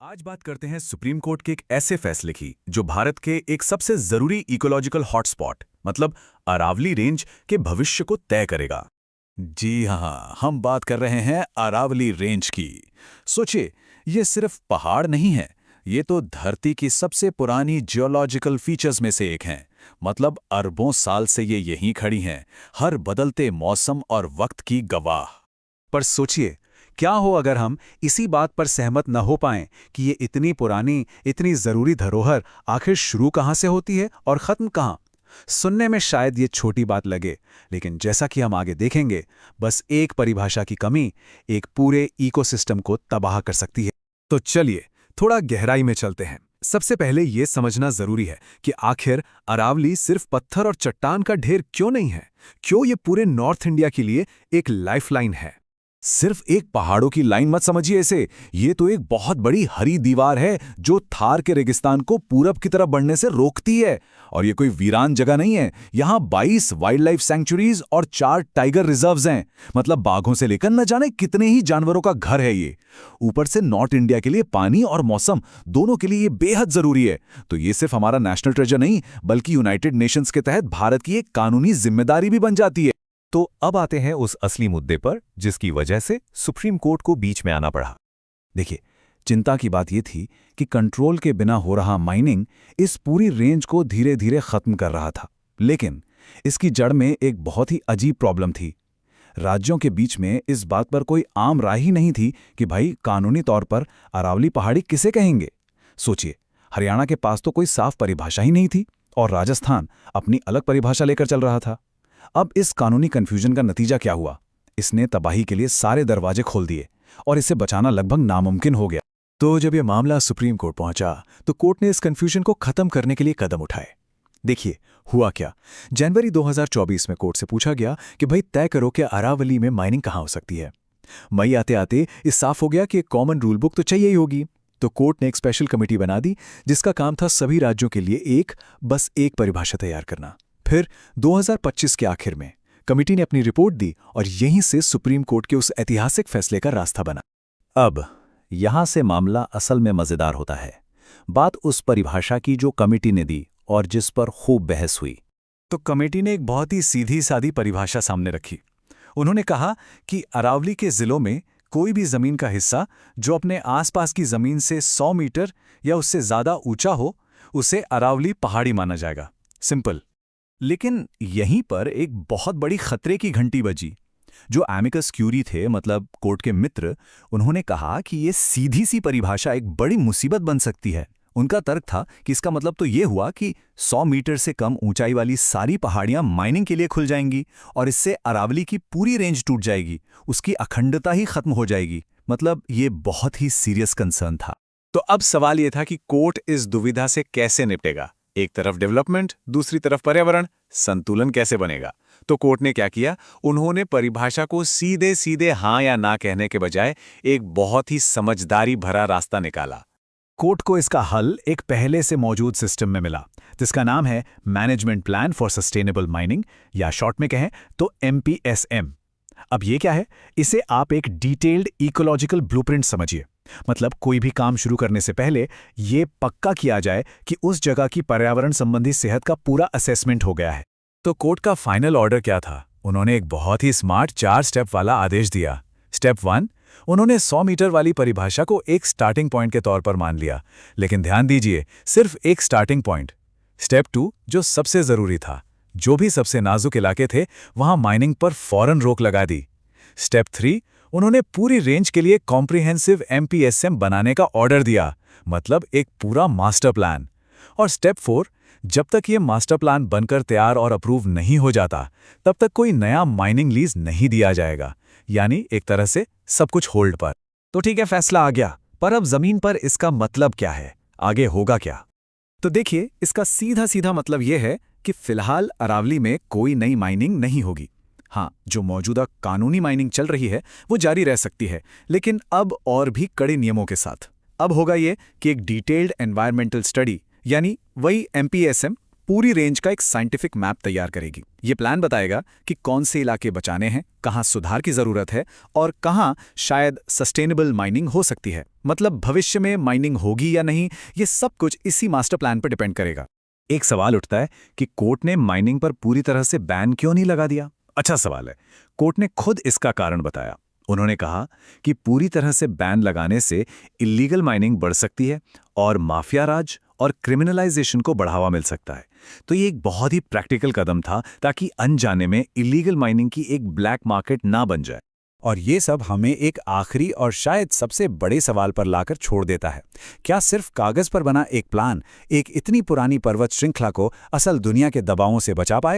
आज बात करते हैं सुप्रीम कोर्ट के एक ऐसे फैसले की जो भारत के एक सबसे जरूरी इकोलॉजिकल हॉटस्पॉट मतलब अरावली रेंज के भविष्य को तय करेगा। जी हाँ, हम बात कर रहे हैं अरावली रेंज की। सोचिए, ये सिर्फ पहाड़ नहीं है, ये तो धरती की सबसे पुरानी जियोलॉजिकल फीचर्स में से एक हैं। मतलब अरबों साल से ये यहीं खड़ी हैं, हर बदलते मौसम और वक्त की गवाह। पर सोचिए, क्या हो अगर हम इसी बात पर सहमत न हो पाएं कि ये इतनी पुरानी, इतनी जरूरी धरोहर आखिर शुरू कहां से होती है और खत्म कहां। सुनने में शायद ये छोटी बात लगे, लेकिन जैसा कि हम आगे देखेंगे, बस एक परिभाषा की कमी एक पूरे इकोसिस्टम को तबाह कर सकती है। तो चलिए थोड़ा गहराई में चलते हैं। सबसे पहले ये समझना जरूरी है कि आखिर अरावली सिर्फ पत्थर और चट्टान का ढेर क्यों नहीं है। क्यों ये पूरे नॉर्थ इंडिया के लिए एक लाइफलाइन है। सिर्फ एक पहाड़ों की लाइन मत समझिए इसे, ये तो एक बहुत बड़ी हरी दीवार है जो थार के रेगिस्तान को पूरब की तरफ बढ़ने से रोकती है। और ये कोई वीरान जगह नहीं है, यहाँ 22 वाइल्ड लाइफ सैंक्चुरीज और 4 टाइगर रिजर्व्स हैं। मतलब बाघों से लेकर न जाने कितने ही जानवरों का घर है ये। ऊपर से नॉर्थ इंडिया के लिए पानी और मौसम दोनों के लिए ये बेहद जरूरी है। तो ये सिर्फ हमारा नेशनल ट्रेजर नहीं, बल्कि यूनाइटेड नेशंस के तहत भारत की एक कानूनी जिम्मेदारी भी बन जाती है। तो अब आते हैं उस असली मुद्दे पर जिसकी वजह से सुप्रीम कोर्ट को बीच में आना पड़ा। देखिए, चिंता की बात यह थी कि कंट्रोल के बिना हो रहा माइनिंग इस पूरी रेंज को धीरे धीरे खत्म कर रहा था। लेकिन इसकी जड़ में एक बहुत ही अजीब प्रॉब्लम थी। राज्यों के बीच में इस बात पर कोई आम राय ही नहीं थी कि भाई कानूनी तौर पर अरावली पहाड़ी किसे कहेंगे। सोचिए, हरियाणा के पास तो कोई साफ परिभाषा ही नहीं थी और राजस्थान अपनी अलग परिभाषा लेकर चल रहा था। अब इस कानूनी कंफ्यूजन का नतीजा क्या हुआ? इसने तबाही के लिए सारे दरवाजे खोल दिए और इसे बचाना लगभग नामुमकिन हो गया। तो जब यह मामला सुप्रीम कोर्ट पहुंचा तो कोर्ट ने इस कंफ्यूजन को खत्म करने के लिए कदम उठाए। देखिए हुआ क्या। जनवरी 2024 में कोर्ट से पूछा गया कि भाई तय करो कि अरावली में माइनिंग कहां हो सकती है। मई आते आते इस साफ हो गया कि एक कॉमन रूल बुक तो चाहिए ही होगी। तो कोर्ट ने एक स्पेशल कमेटी बना दी जिसका काम था सभी राज्यों के लिए बस एक परिभाषा तैयार करना। फिर 2025 के आखिर में कमेटी ने अपनी रिपोर्ट दी और यहीं से सुप्रीम कोर्ट के उस ऐतिहासिक फैसले का रास्ता बना। अब यहां से मामला असल में मजेदार होता है। बात उस परिभाषा की जो कमेटी ने दी और जिस पर खूब बहस हुई। तो कमेटी ने एक बहुत ही सीधी सादी परिभाषा सामने रखी। उन्होंने कहा कि अरावली के जिलों में कोई भी जमीन का हिस्सा जो अपने आसपास की जमीन से 100 मीटर या उससे ज्यादा ऊंचा हो, उसे अरावली पहाड़ी माना जाएगा। सिंपल। लेकिन यहीं पर एक बहुत बड़ी खतरे की घंटी बजी। जो एमिकस क्यूरी थे, मतलब कोर्ट के मित्र, उन्होंने कहा कि ये सीधी सी परिभाषा एक बड़ी मुसीबत बन सकती है। उनका तर्क था कि इसका मतलब तो ये हुआ कि 100 मीटर से कम ऊंचाई वाली सारी पहाड़ियां माइनिंग के लिए खुल जाएंगी और इससे अरावली की पूरी रेंज टूट जाएगी, उसकी अखंडता ही खत्म हो जाएगी। मतलब ये बहुत ही सीरियस कंसर्न था। तो अब सवाल यह था कि कोर्ट इस दुविधा से कैसे निपटेगा। एक तरफ डेवलपमेंट, दूसरी तरफ पर्यावरण, संतुलन कैसे बनेगा। तो कोर्ट ने क्या किया, उन्होंने परिभाषा को सीधे सीधे हां या ना कहने के बजाय एक बहुत ही समझदारी भरा रास्ता निकाला। कोर्ट को इसका हल एक पहले से मौजूद सिस्टम में मिला जिसका नाम है management plan for sustainable mining, या शॉर्ट में कहें तो MPSM। अब ये क्या है? इसे आप एक डिटेल्ड इकोलॉजिकल ब्लूप्रिंट समझिए। मतलब कोई भी काम शुरू करने से पहले ये पक्का किया जाए कि उस जगह की पर्यावरण संबंधी सेहत का पूरा असेसमेंट हो गया है। तो कोर्ट का फाइनल ऑर्डर क्या था? उन्होंने एक बहुत ही स्मार्ट 4 स्टेप वाला आदेश दिया। स्टेप 1, उन्होंने 100 मीटर वाली परिभाषा को एक स्टार्टिंग पॉइंट के तौर पर मान लिया, लेकिन ध्यान दीजिए, सिर्फ एक स्टार्टिंग पॉइंट। स्टेप 2, जो सबसे जरूरी था, जो भी सबसे नाजुक इलाके थे वहां माइनिंग पर फौरन रोक लगा दी। स्टेप 3, उन्होंने पूरी रेंज के लिए कॉम्प्रिहेंसिव MPSM बनाने का ऑर्डर दिया, मतलब एक पूरा मास्टर प्लान। और स्टेप 4, जब तक ये मास्टर प्लान बनकर तैयार और अप्रूव नहीं हो जाता, तब तक कोई नया माइनिंग लीज नहीं दिया जाएगा। यानी एक तरह से सब कुछ होल्ड पर। तो ठीक है, फैसला आ गया, पर अब जमीन पर इसका मतलब क्या है? आगे होगा क्या? तो देखिए, इसका सीधा सीधा मतलब यह है कि फिलहाल अरावली में कोई नई माइनिंग नहीं होगी। हाँ, जो मौजूदा कानूनी माइनिंग चल रही है वो जारी रह सकती है, लेकिन अब और भी कड़े नियमों के साथ। अब होगा ये कि एक डिटेल्ड एनवायरमेंटल स्टडी, यानी वही MPSM, पूरी रेंज का एक साइंटिफिक मैप तैयार करेगी। ये प्लान बताएगा कि कौन से इलाके बचाने हैं, कहाँ सुधार की जरूरत है और कहाँ शायद सस्टेनेबल माइनिंग हो सकती है। मतलब भविष्य में माइनिंग होगी या नहीं, ये सब कुछ इसी मास्टर प्लान पर डिपेंड करेगा। एक सवाल उठता है कि कोर्ट ने माइनिंग पर पूरी तरह से बैन क्यों नहीं लगा दिया। अच्छा सवाल है। कोर्ट ने खुद इसका कारण बताया। उन्होंने कहा कि पूरी तरह से बैन लगाने से इलीगल माइनिंग बढ़ सकती है और माफिया राज और क्रिमिनलाइजेशन को बढ़ावा मिल सकता है। तो ये एक बहुत ही प्रैक्टिकल कदम था ताकि अनजाने में इलीगल माइनिंग की एक ब्लैक मार्केट ना बन जाए। और ये सब हमें एक आखिरी और शायद सबसे बड़े सवाल पर लाकर छोड़ देता है। क्या सिर्फ कागज पर बना एक प्लान एक इतनी पुरानी पर्वत श्रृंखला को असल दुनिया के दबावों से बचा पाएगा?